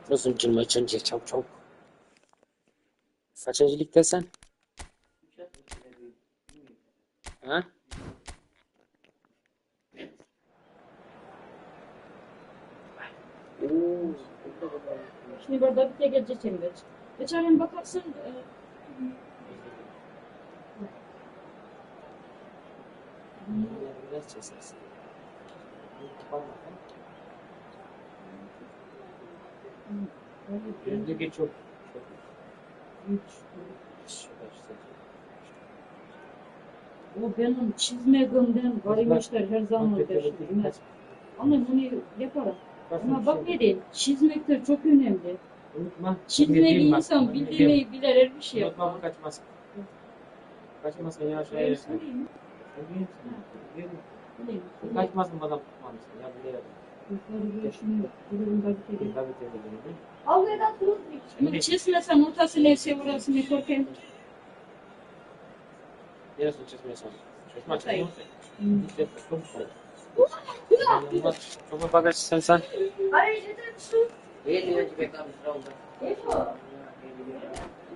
Uzun girme önce çabuk çabuk. Kaçıncı ligdesin? Ha? Şimdi burada bir tek geçeceğim. Geçelim bakarsın. Yüzdeki çok. O benim çizmekimden varmışlar her zaman dersin. Ama bunu yaparım. Ama bak ne diyeyim, çizmekler çok önemli. Unutma. Çizmek insan bildiğini bilir her bir şey yapar. Unutma kaçmaz. Kaçmazsan yavaş yavaş yersin. Kaçmazsın bana tutmamışsın. Ya biliyorum. Al Vedat dur. Bunu çizmesen ortasını sevrasını korkayım. Neresini çizmiyorsan? Çizme açayım. Çok bagaj sen.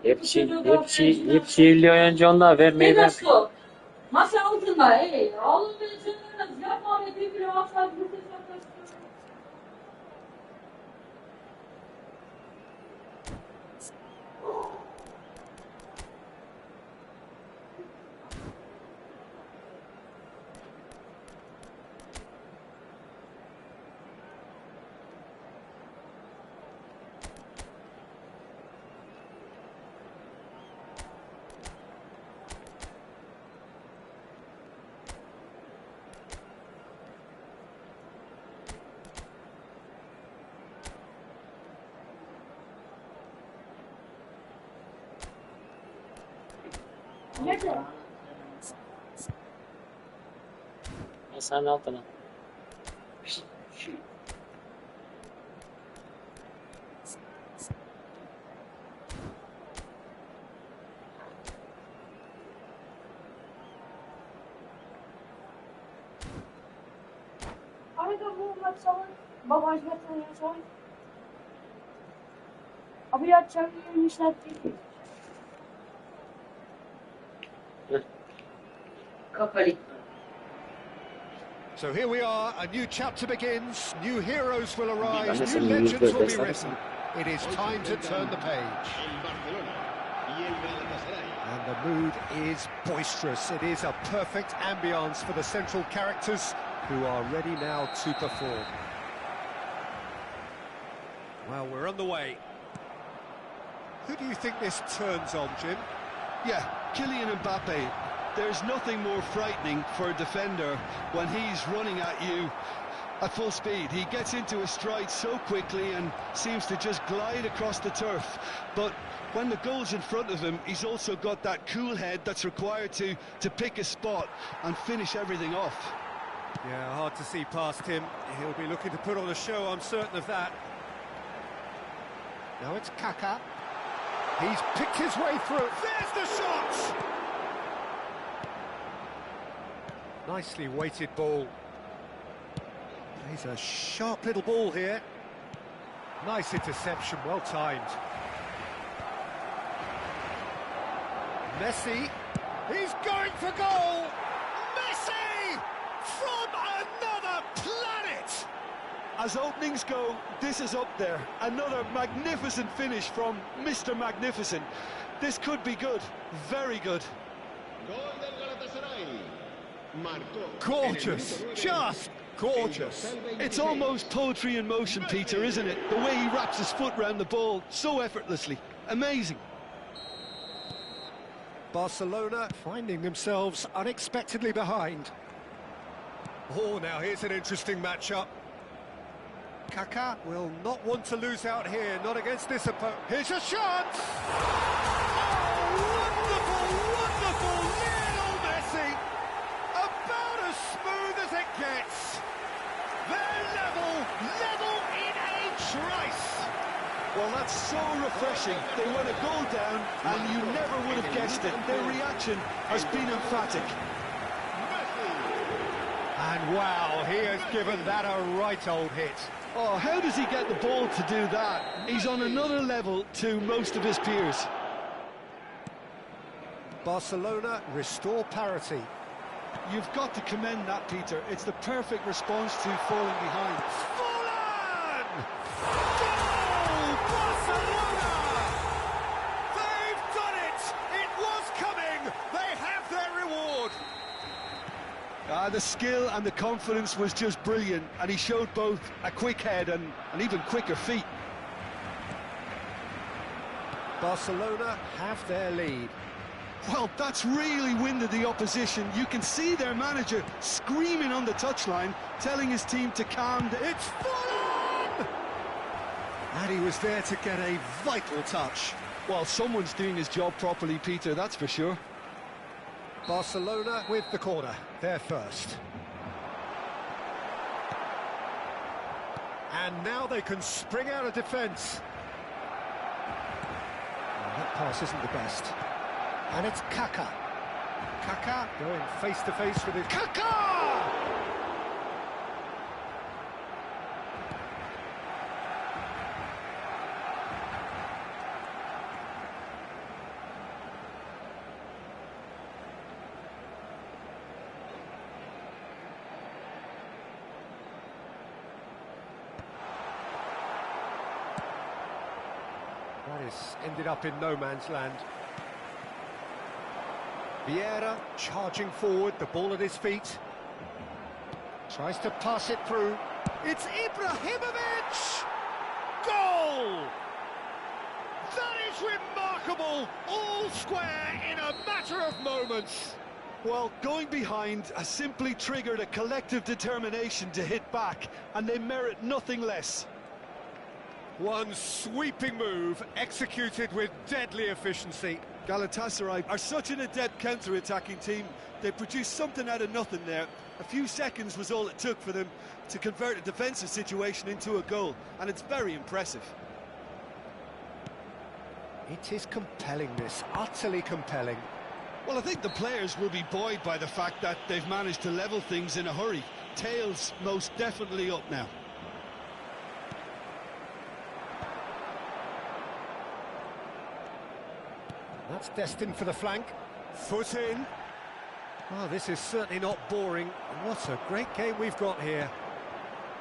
Hepsi 50 önce onda vermeyi. Masa altında alın beni söyleriz. Yapma ve birbirine asla bir nerede? Sen altına. Arada bu maçların babaj batırıyor sonra. Abi ya çarpıyormuşlar değil. So here we are, a new chapter begins, new heroes will arise, new legends will be written. It is time to turn the page. And the mood is boisterous. It is a perfect ambience for the central characters who are ready now to perform. Well, we're on the way. Who do you think this turns on, Jim? Yeah, Kylian Mbappe. There's nothing more frightening for a defender when he's running at you at full speed. He gets into a stride so quickly and seems to just glide across the turf. But when the goal's in front of him, he's also got that cool head that's required to pick a spot and finish everything off. Yeah, hard to see past him. He'll be looking to put on a show, I'm certain of that. Now it's Kaká. He's picked his way through. There's the shot! Nicely weighted ball. He's a sharp little ball here. Nice interception, well timed. Messi, he's going for goal! Messi! From another planet! As openings go, this is up there. Another magnificent finish from Mr. Magnificent. This could be good, very good. Gorgeous, just gorgeous. It's almost poetry in motion, Peter, isn't it? The way he wraps his foot round the ball so effortlessly. Amazing. Barcelona finding themselves unexpectedly behind. Oh, now here's an interesting matchup. Kaká will not want to lose out here, not against this opponent. Here's a shot! Oh, wonderful, wonderful Lionel Messi! About as smooth as it gets. They're level in a trice. Well, that's so refreshing. They went a goal down, and you never would have guessed it. Their reaction has been emphatic. And wow, he has given that a right old hit. Oh, how does he get the ball to do that? He's on another level to most of his peers. Barcelona restore parity. You've got to commend that, Peter. It's the perfect response to falling behind. Fallen! Goal! Barcelona! They've done it! It was coming! They have their reward! The skill and the confidence was just brilliant, and he showed both a quick head and even quicker feet. Barcelona have their lead. Well, that's really winded the opposition. You can see their manager screaming on the touchline, telling his team to calm down. It's Fallen! And he was there to get a vital touch. Well, someone's doing his job properly, Peter, that's for sure. Barcelona with the corner, they're first. And now they can spring out of defence. That pass isn't the best. And it's Kaká. Kaká going face-to-face with it. Kaká! That is ended up in no man's land. Vieira charging forward, the ball at his feet. Tries to pass it through. It's Ibrahimovic! Goal! That is remarkable! All square in a matter of moments. Well, going behind has simply triggered a collective determination to hit back, and they merit nothing less. One sweeping move, executed with deadly efficiency. Galatasaray are such an adept counter-attacking team. They produced something out of nothing there. A few seconds was all it took for them to convert a defensive situation into a goal, and it's very impressive. It is compelling, this, utterly compelling. Well, I think the players will be buoyed by the fact that they've managed to level things in a hurry. Tails most definitely up now. That's destined for the flank. Foot in. Oh, this is certainly not boring. What a great game we've got here.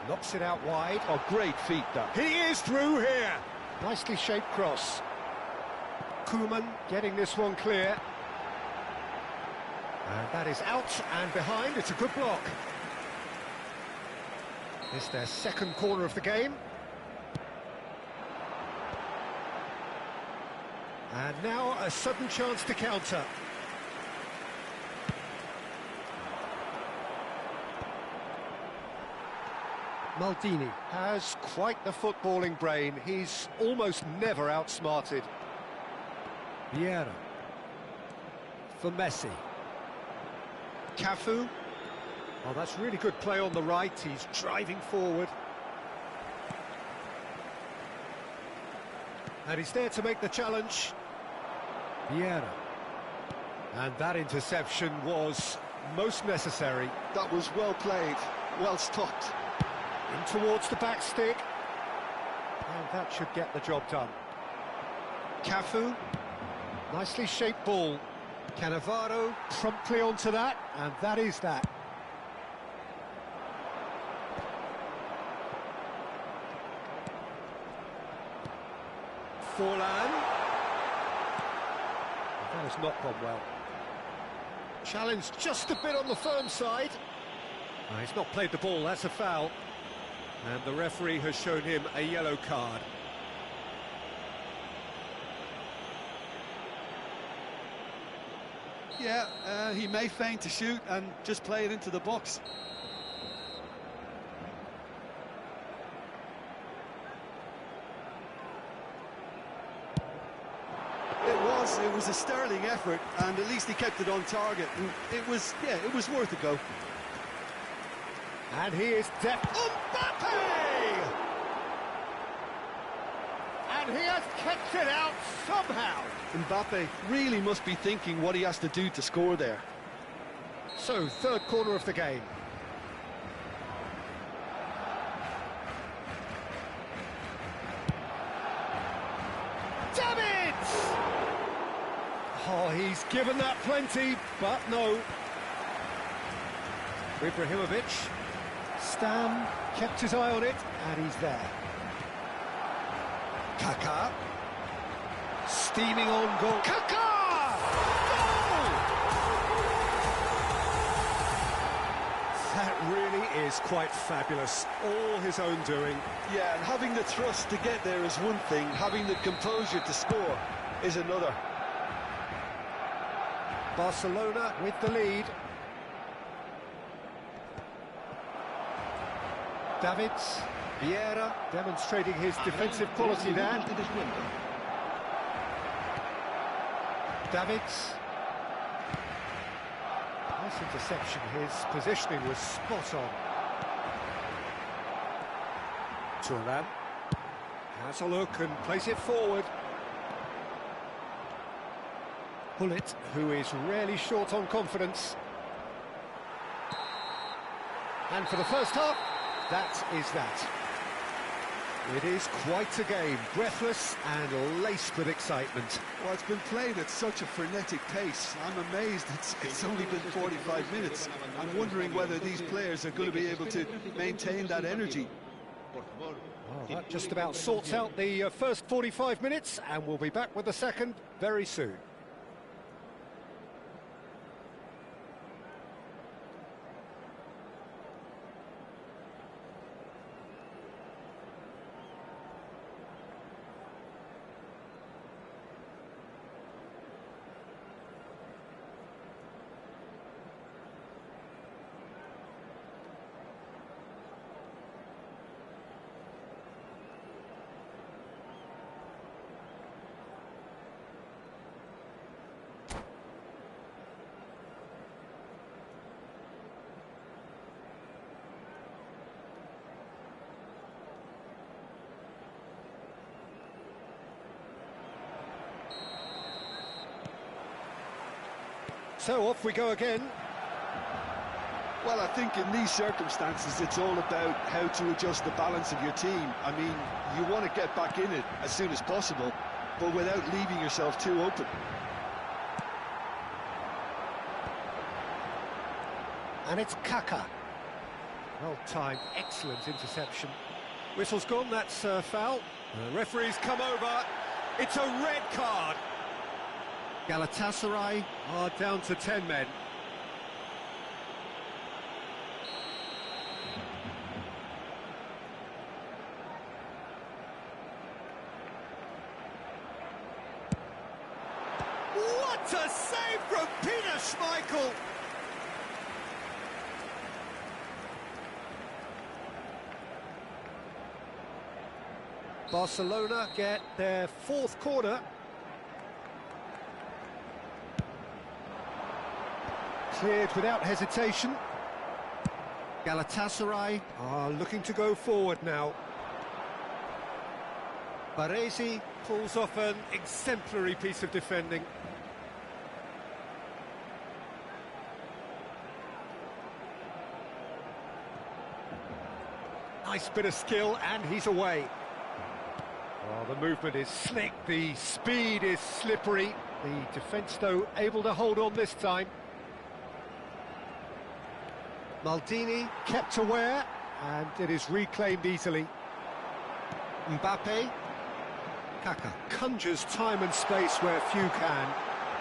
Knocks it out wide. Oh, great feat, that. He is through here. Nicely shaped cross. Koeman getting this one clear. And that is out and behind. It's a good block. It's their second corner of the game. And now a sudden chance to counter. Maldini has quite the footballing brain. He's almost never outsmarted. Vieira. For Messi. Cafu. Oh, that's really good play on the right. He's driving forward. And he's there to make the challenge. Vieira. And that interception was most necessary. That was well played, well stopped. In towards the back stick. And that should get the job done. Cafu. Nicely shaped ball. Cannavaro promptly onto that, and that is that. Forlan. That has not gone well. Challenge just a bit on the firm side. He's not played the ball, that's a foul. And the referee has shown him a yellow card. Yeah, he may feign to shoot and just play it into the box. It was a sterling effort, and at least he kept it on target. And it was worth a go. And he is Mbappe! And he has kept it out somehow. Mbappe really must be thinking what he has to do to score there. So, third corner of the game. Oh, he's given that plenty, but no. Ibrahimovic. Stam kept his eye on it, and he's there. Kaká. Steaming on goal. Kaká! Goal! That really is quite fabulous. All his own doing. Yeah, and having the thrust to get there is one thing, having the composure to score is another. Barcelona with the lead. Davids, Vieira demonstrating his defensive quality there. Davids. Nice interception, his positioning was spot on. Thuram has a look and plays it forward. Hullet, who is rarely short on confidence. And for the first half, that is that. It is quite a game, breathless and laced with excitement. Well, it's been played at such a frenetic pace. I'm amazed it's only been 45 minutes. I'm wondering whether these players are going to be able to maintain that energy. Well, that just about sorts out the first 45 minutes, and we'll be back with the second very soon. So off we go again. Well, I think in these circumstances, it's all about how to adjust the balance of your team. I mean, you want to get back in it as soon as possible, but without leaving yourself too open. And it's Kaká. Well-timed, excellent interception. Whistle's gone, that's a foul. The referee's come over. It's a red card. Galatasaray are down to 10 men. What a save from Peter Schmeichel! Barcelona get their fourth corner. Cleared without hesitation. Galatasaray are looking to go forward now. Baresi pulls off an exemplary piece of defending. Nice bit of skill, and he's away. Oh, the movement is slick, the speed is slippery. The defence, though, able to hold on this time. Maldini kept aware, and it is reclaimed easily. Mbappe. Kaká conjures time and space where few can.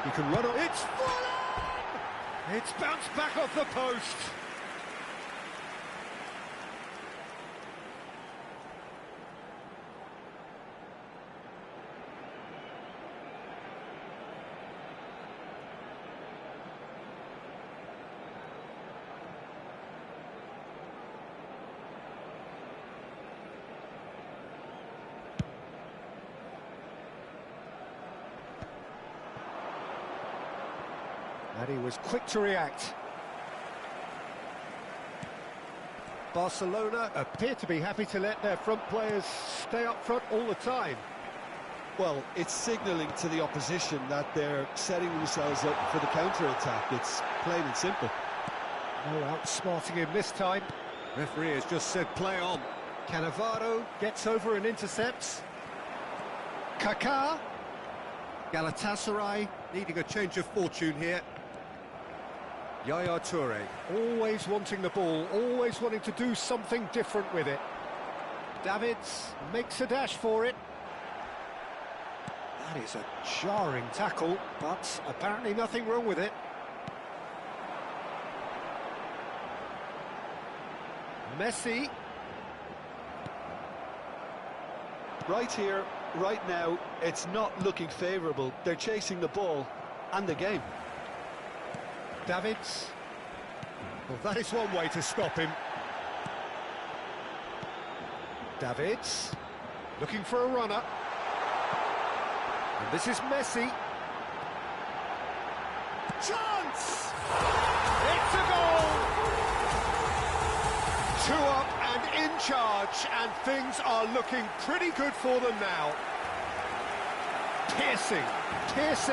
He can run on. It's fallen! It's bounced back off the post. And he was quick to react. Barcelona appear to be happy to let their front players stay up front all the time. Well, it's signalling to the opposition that they're setting themselves up for the counter-attack. It's plain and simple. No outsmarting him this time. Referee has just said play on. Cannavaro gets over and intercepts. Kaká. Galatasaray Needing a change of fortune here. Yaya Toure, always wanting the ball, always wanting to do something different with it. Davids makes a dash for it. That is a jarring tackle, but apparently nothing wrong with it. Messi. Right here, right now, it's not looking favourable. They're chasing the ball and the game. Davids. Well, that is one way to stop him. Davids. Looking for a runner. And this is Messi. Chance! It's a goal! 2 up and in charge, and things are looking pretty good for them now. Piercing,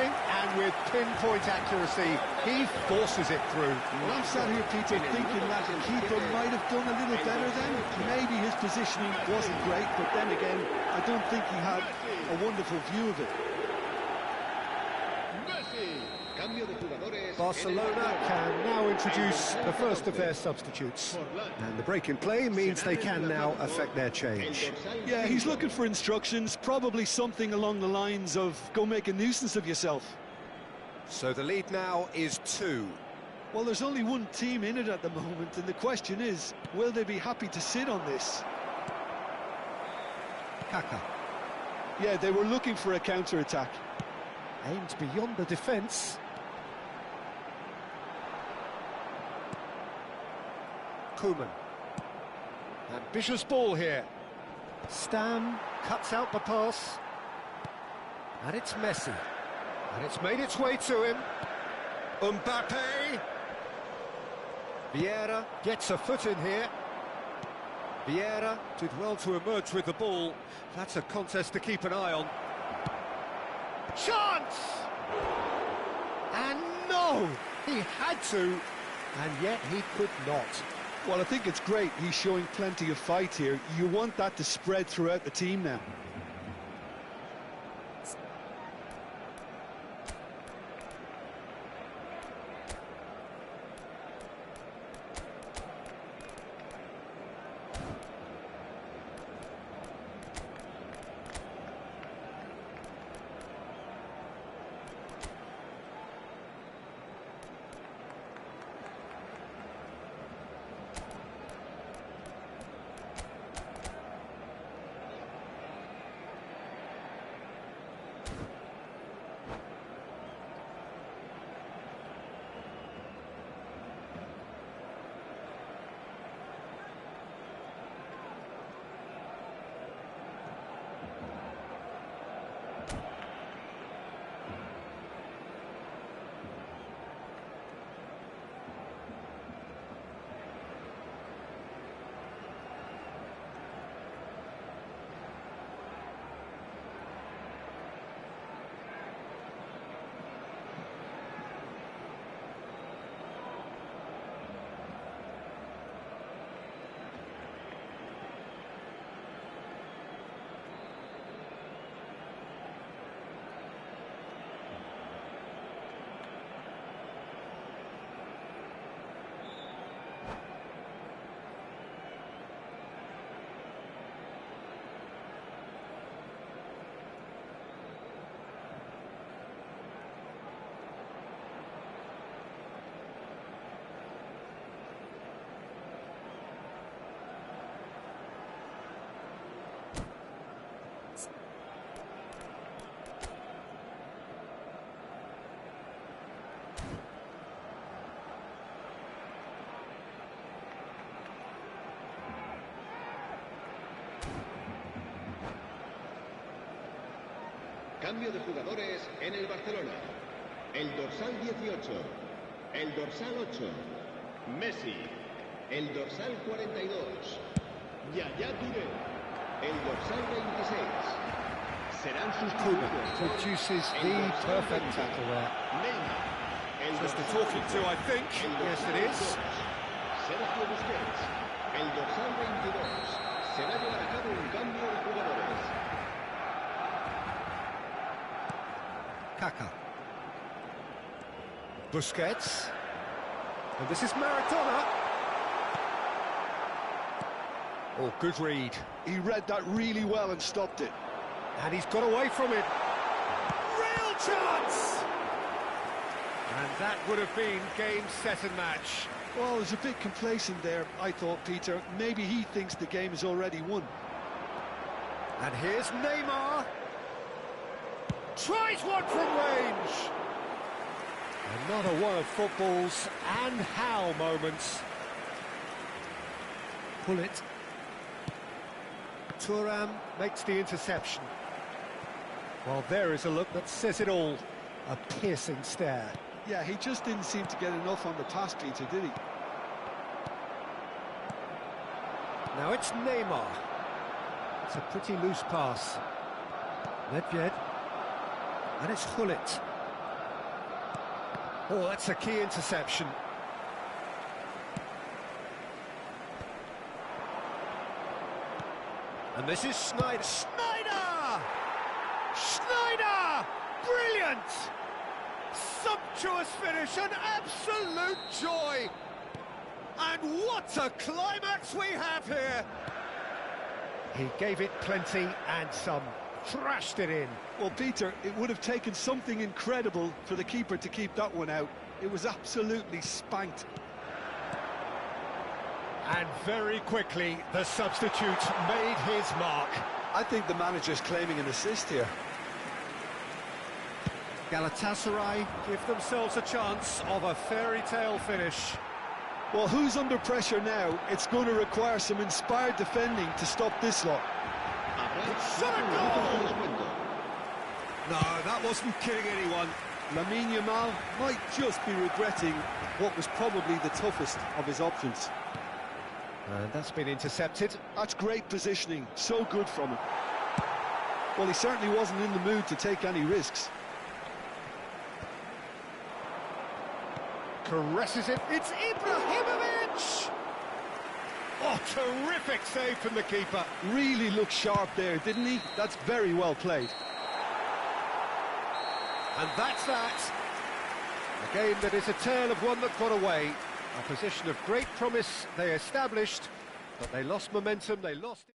and with pinpoint accuracy, he forces it through. Well, I'm sat here, Peter, thinking that the keeper might have done a little better then. Maybe his positioning wasn't great, but then again, I don't think he had a wonderful view of it. Barcelona can now introduce the first of their substitutes. And the break in play means they can now affect their change. Yeah, he's looking for instructions, probably something along the lines of, go make a nuisance of yourself. So the lead now is 2. Well, there's only one team in it at the moment, and the question is, will they be happy to sit on this? Kaka Yeah, they were looking for a counter-attack. aimed beyond the defence. Koeman. Ambitious ball here. Stam cuts out the pass. And it's Messi. And it's made its way to him. Mbappe. Vieira gets a foot in here. Vieira did well to emerge with the ball. That's a contest to keep an eye on. Chance! And no! He had to, and yet he could not. Well, I think it's great he's showing plenty of fight here. You want that to spread throughout the team now. Cambio de jugadores en el Barcelona. El dorsal 18, el dorsal 8, Messi, el dorsal 42, Yaya Touré, el dorsal 26. Serán sus Produces the perfect tackle there. Just a talking to, I think. Yes, it is. Sergio Busquets, el dorsal 22. Se va a llevar a cabo un cambio de jugadores. Kaka. Busquets. And this is Maradona. Oh, good read. He read that really well and stopped it. And he's got away from it. Real chance! And that would have been game, set and match. Well, there's a bit complacent there, I thought, Peter. Maybe he thinks the game is already won. And here's Neymar. Tries one from range. Another one of football's and how moments. Pull it. Thuram makes the interception. Well, there is a look that says it all. A piercing stare. Yeah, he just didn't seem to get enough on the pass, Peter, did he? Now it's Neymar. It's a pretty loose pass. Nedved. And it's Hullet. Oh, that's a key interception. And this is Sneijder. Sneijder! Sneijder! Brilliant! Sumptuous finish, an absolute joy! And what a climax we have here! He gave it plenty and some. Thrashed it in. Well, Peter, it would have taken something incredible for the keeper to keep that one out. It was absolutely spanked. And very quickly, the substitute made his mark. I think the manager's claiming an assist here. Galatasaray give themselves a chance of a fairy tale finish. Well, who's under pressure now? It's going to require some inspired defending to stop this lot. Shot a goal! No, that wasn't kidding anyone. Lamine Yamal might just be regretting what was probably the toughest of his options. And that's been intercepted. That's great positioning, so good from him. Well, he certainly wasn't in the mood to take any risks. Caresses it, it's Ibrahimovic! Oh, terrific save from the keeper. Really looked sharp there, didn't he? That's very well played. And that's that. A game that is a tale of one that got away. A position of great promise they established, but they lost momentum, they lost...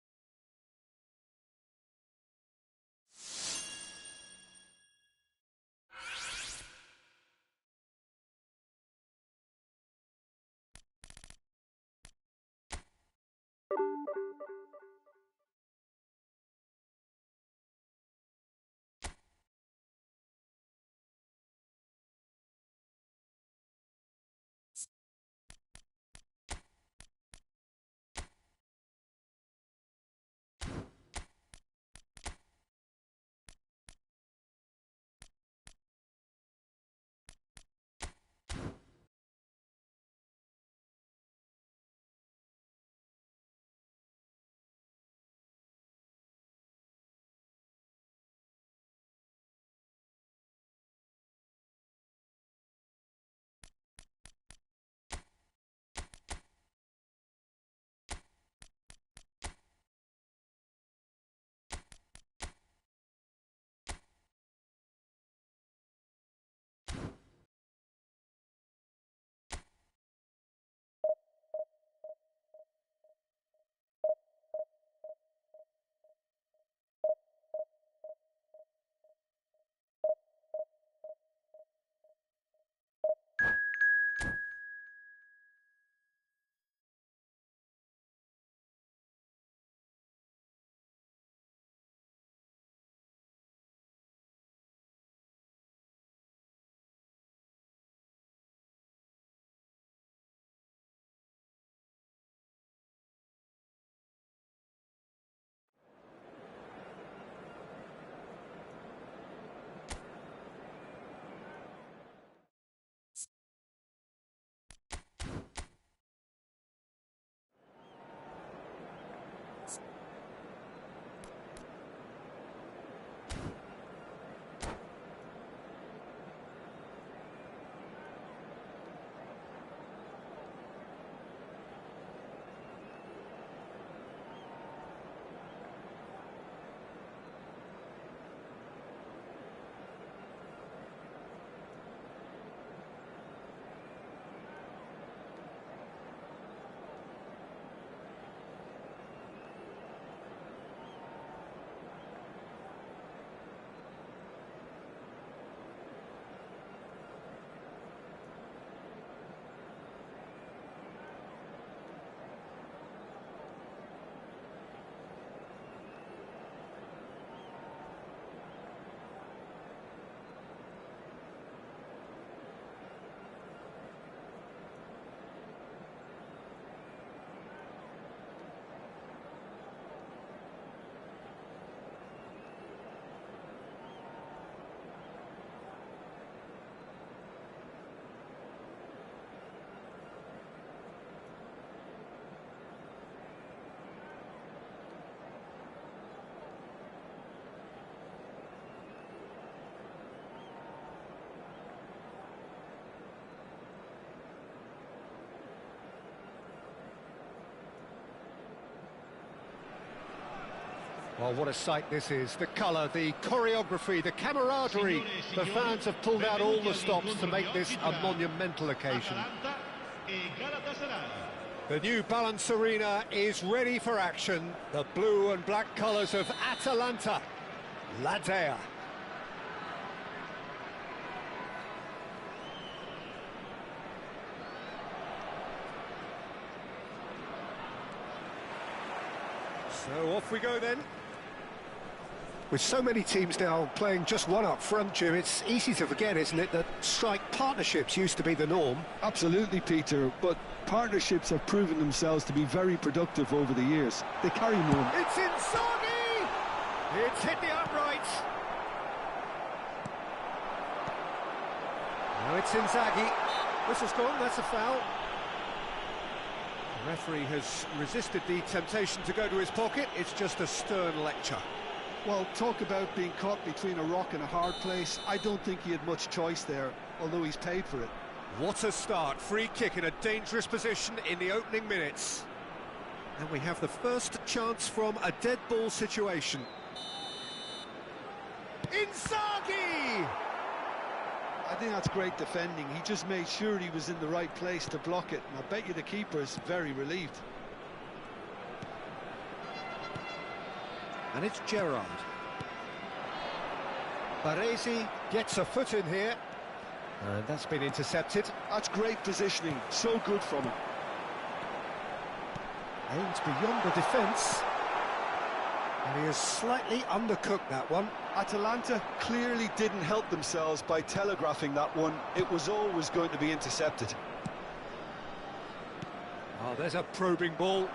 Well, what a sight this is. The colour, the choreography, the camaraderie. The fans have pulled out all the stops to make this a monumental occasion. The new Balance Arena is ready for action. The blue and black colours of Atalanta. La Dea. So off we go then. With so many teams now playing just one up front, Jim, it's easy to forget, isn't it, that strike partnerships used to be the norm. Absolutely, Peter, but partnerships have proven themselves to be very productive over the years. They carry more. It's Inzaghi! It's hit the uprights. Now it's Inzaghi. Whistle's gone, that's a foul. The referee has resisted the temptation to go to his pocket. It's just a stern lecture. Well, talk about being caught between a rock and a hard place. I don't think he had much choice there, although he's paid for it. What a start. Free kick in a dangerous position in the opening minutes. And we have the first chance from a dead ball situation. Inzaghi! I think that's great defending. He just made sure he was in the right place to block it. And I bet you the keeper's very relieved. And it's Gerrard. Baresi gets a foot in here. And that's been intercepted. That's great positioning. So good from him. Aims beyond the defence. And he has slightly undercooked that one. Atalanta clearly didn't help themselves by telegraphing that one. It was always going to be intercepted. Oh, there's a probing ball.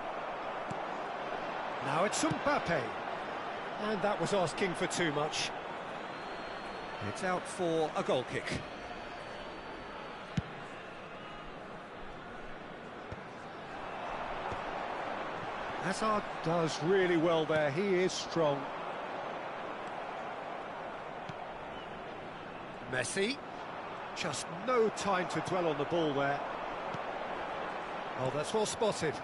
Now it's Mbappe. And that was asking for too much. It's out for a goal kick. Hazard does really well there. He is strong. Messi. Just no time to dwell on the ball there. Oh, that's well spotted.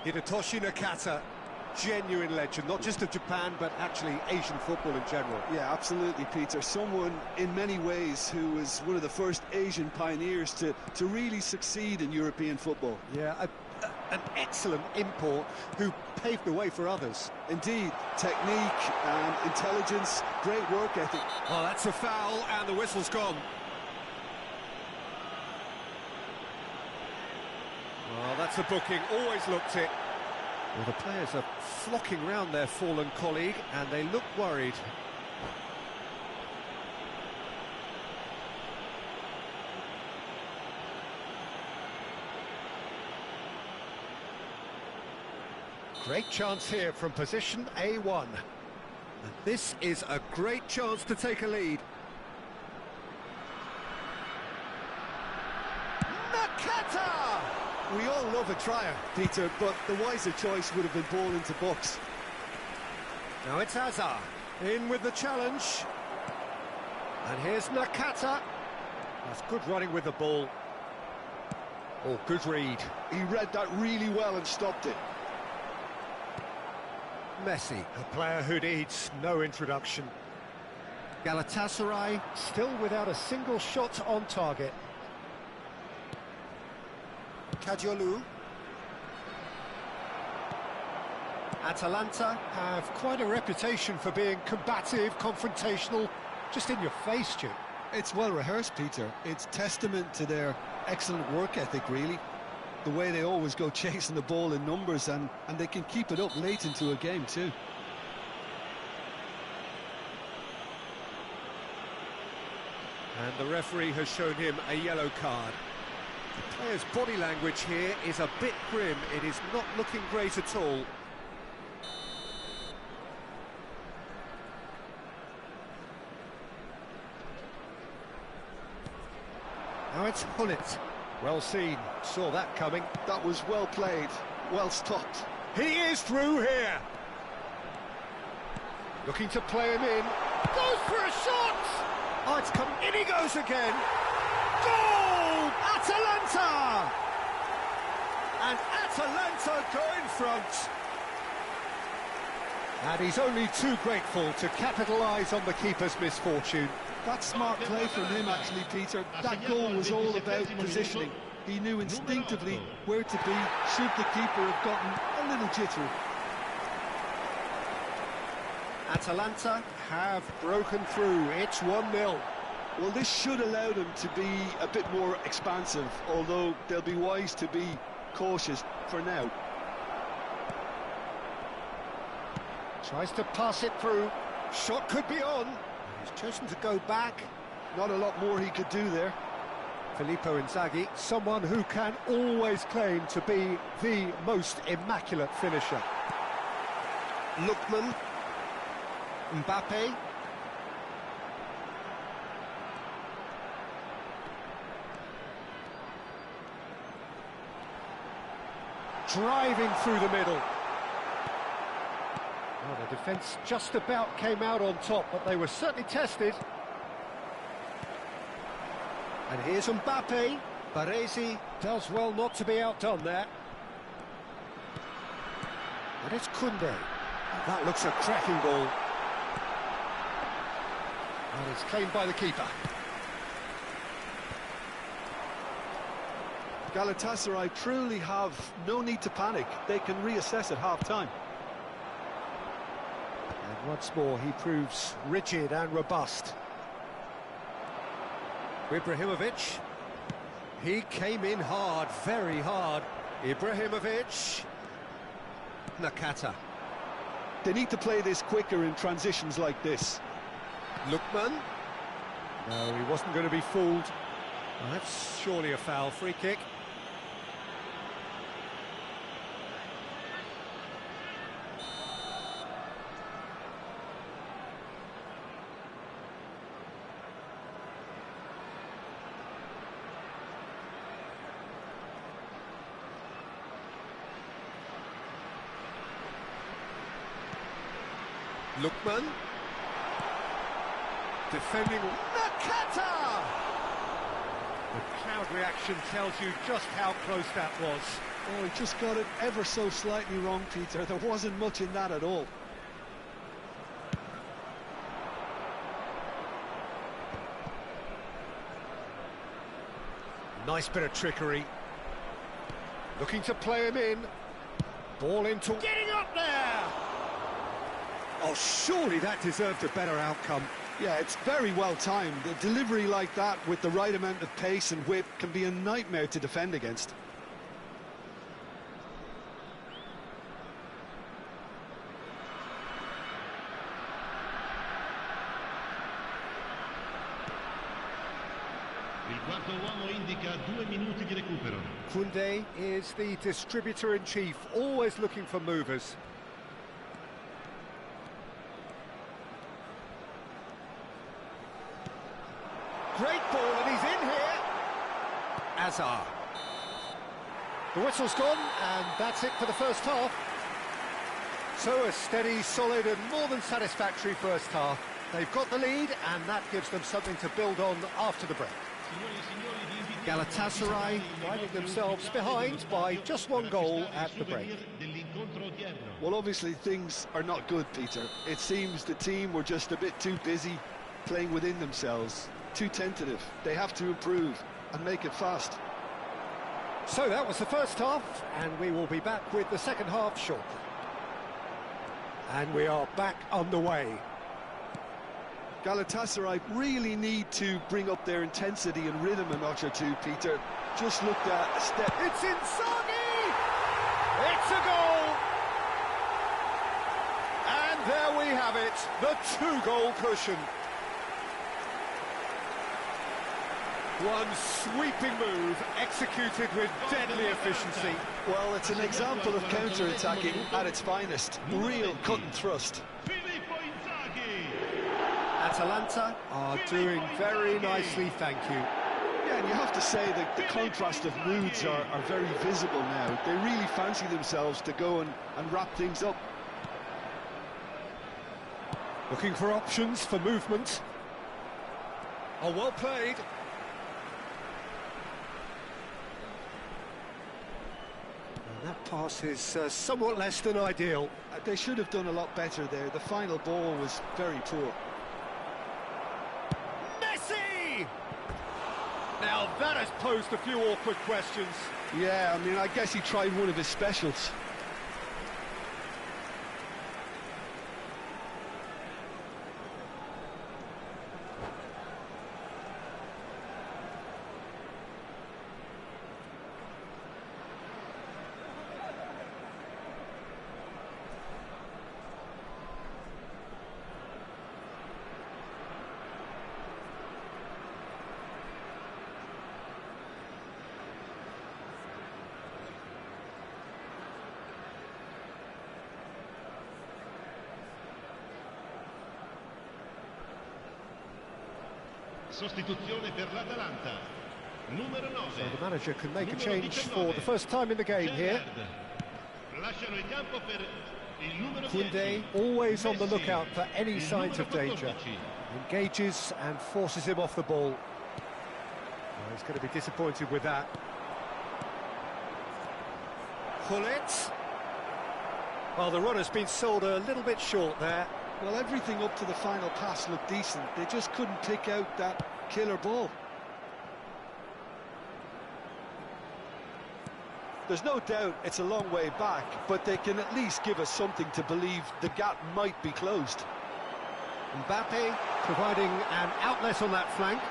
Hidetoshi Nakata. Genuine legend, not just of Japan, but actually Asian football in general. Yeah, absolutely, Peter. Someone, in many ways, who was one of the first Asian pioneers to really succeed in European football. Yeah, an excellent import who paved the way for others. Indeed, technique and intelligence, great work ethic. Oh, that's a foul, and the whistle's gone. Well, that's a booking, always looked it. Well, the players are flocking round their fallen colleague, and they look worried. Great chance here from position A1. And this is a great chance to take a lead. Nakata! We all love a tryer, Peter, but the wiser choice would have been ball into box. Now it's Hazard, in with the challenge. And here's Nakata. That's good running with the ball. Oh, good read. He read that really well and stopped it. Messi, a player who needs no introduction. Galatasaray still without a single shot on target. Kadiolu. Atalanta have quite a reputation for being combative, confrontational, just in your face, Jim. It's well rehearsed, Peter. It's testament to their excellent work ethic, really. The way they always go chasing the ball in numbers, and they can keep it up late into a game too. And the referee has shown him a yellow card. The player's body language here is a bit grim. It is not looking great at all. Now it's Hullet. Well seen. Saw that coming. That was well played, well stopped. He is through here. Looking to play him in. Goes for a shot! Oh, it's come. In he goes again. Goal! Atalanta! And Atalanta go in front. And he's only too grateful to capitalise on the keeper's misfortune. That's smart play from him, actually, Peter. That goal was all about positioning. He knew instinctively where to be, should the keeper have gotten a little jittery. Atalanta have broken through. It's 1-0. Well, this should allow them to be a bit more expansive, although they'll be wise to be cautious for now. Tries to pass it through. Shot could be on. He's chosen to go back. Not a lot more he could do there. Filippo Inzaghi, someone who can always claim to be the most immaculate finisher. Lookman. Mbappe. Driving through the middle. Well, the defence just about came out on top, but they were certainly tested. And here's Mbappe. Baresi does well not to be outdone there. And it's Koundé. That looks a cracking ball. And it's claimed by the keeper. Galatasaray truly have no need to panic. They can reassess at half-time. And once more, he proves rigid and robust. Ibrahimovic. He came in hard, very hard. Ibrahimovic. Nakata. They need to play this quicker in transitions like this. Lookman. No, he wasn't going to be fooled. Well, that's surely a foul. Free kick. Lookman. Defending Nakata! The crowd reaction tells you just how close that was. Oh, he just got it ever so slightly wrong, Peter. There wasn't much in that at all. Nice bit of trickery. Looking to play him in. Ball into... Getting up there! Oh, surely that deserved a better outcome. Yeah, it's very well timed. A delivery like that with the right amount of pace and whip can be a nightmare to defend against. Il quarto uomo indica 2 minuti di recupero. Koundé is the distributor-in-chief, always looking for movers. Great ball, and he's in here. Azar. The whistle's gone, and that's it for the first half. So a steady, solid, and more than satisfactory first half. They've got the lead, and that gives them something to build on after the break. Galatasaray finding themselves behind by just 1 goal at the break. Well, obviously things are not good, Peter. It seems the team were just a bit too busy playing within themselves. Too tentative. They have to improve and make it fast. So that was the first half, and we will be back with the second half shortly. And we are back underway. Galatasaray really need to bring up their intensity and rhythm a notch or two, Peter. Just looked at a step. It's Inzaghi! It's a goal! And there we have it, the 2-goal cushion. One sweeping move, executed with deadly efficiency. Well, it's an example of counter-attacking at its finest. Real cut and thrust. Atalanta are doing very nicely, thank you. Yeah, and you have to say that the contrast of moods are very visible now. They really fancy themselves to go and wrap things up. Looking for options for movement. Oh, well played. And that pass is somewhat less than ideal. They should have done a lot better there. The final ball was very poor. Messi! Now that has posed a few awkward questions. Yeah, I mean, I guess he tried one of his specials. Sostituzione per l'Atalanta. Numero 9. So the manager can make a change for the first time in the game here. Lasciano il campo per il numero 10. Koundé always on the Messi, lookout for any il signs of numero danger. 14. Engages and forces him off the ball. Oh, he's going to be disappointed with that. Pull it. Well, the run has been sold a little bit short there. Well, everything up to the final pass looked decent. They just couldn't pick out that killer ball. There's no doubt it's a long way back, but they can at least give us something to believe the gap might be closed. Mbappe providing an outlet on that flank.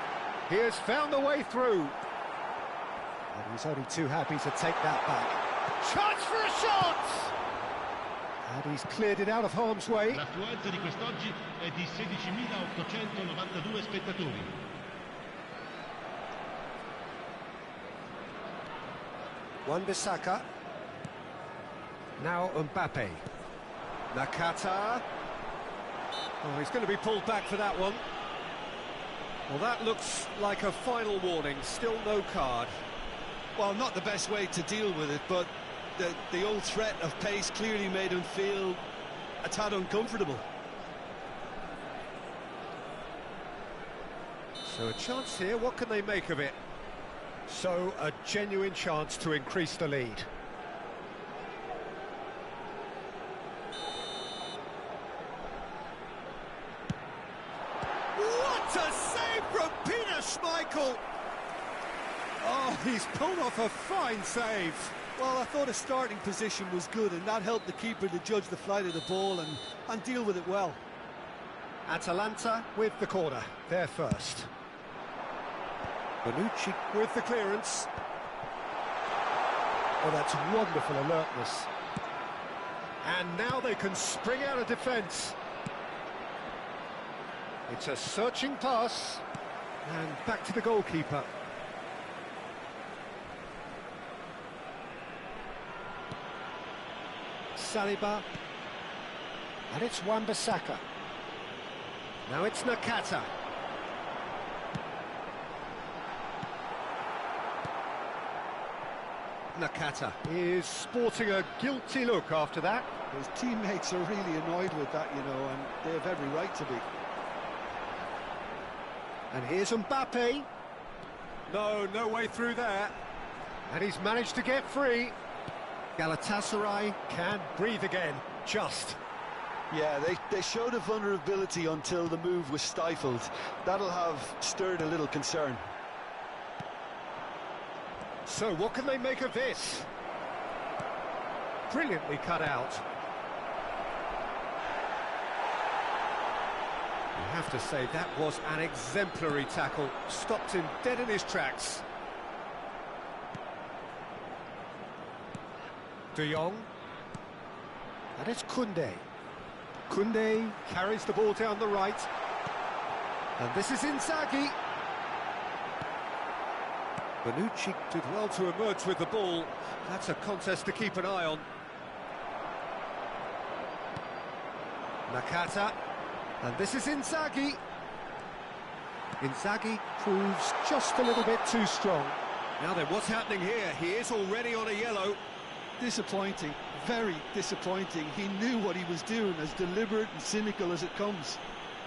He has found the way through. And he's only too happy to take that back. Chance for a shot! And he's cleared it out of harm's way. L'affluenza di quest'oggi è di 16.892 spettatori. Wan-Bissaka. Now Mbappe. Nakata. Oh, he's going to be pulled back for that one. Well, that looks like a final warning. Still no card. Well, not the best way to deal with it, but the old threat of pace clearly made him feel a tad uncomfortable. So a chance here, what can they make of it? So a genuine chance to increase the lead. What a save from Peter Schmeichel! Oh, he's pulled off a fine save. Well, I thought his starting position was good, and that helped the keeper to judge the flight of the ball and deal with it well. Atalanta with the corner, they're first. Bonucci with the clearance. Oh, that's wonderful alertness. And now they can spring out of defence. It's a searching pass. And back to the goalkeeper. Saliba. And it's Wan-Bissaka. Now it's Nakata. Nakata is sporting a guilty look after that. His teammates are really annoyed with that, you know, and they have every right to be. And here's Mbappe. No way through there. And he's managed to get free. Galatasaray can breathe again, just. Yeah, they showed a vulnerability until the move was stifled. That'll have stirred a little concern. So what can they make of this? Brilliantly cut out. You have to say that was an exemplary tackle. Stopped him dead in his tracks. De Jong. And it's Koundé. Koundé carries the ball down the right. And this is Inzaghi. Bonucci did well to emerge with the ball. That's a contest to keep an eye on. Nakata. And this is Inzaghi. Inzaghi proves just a little bit too strong. Now then, what's happening here? He is already on a yellow. Disappointing, very disappointing. He knew what he was doing, as deliberate and cynical as it comes.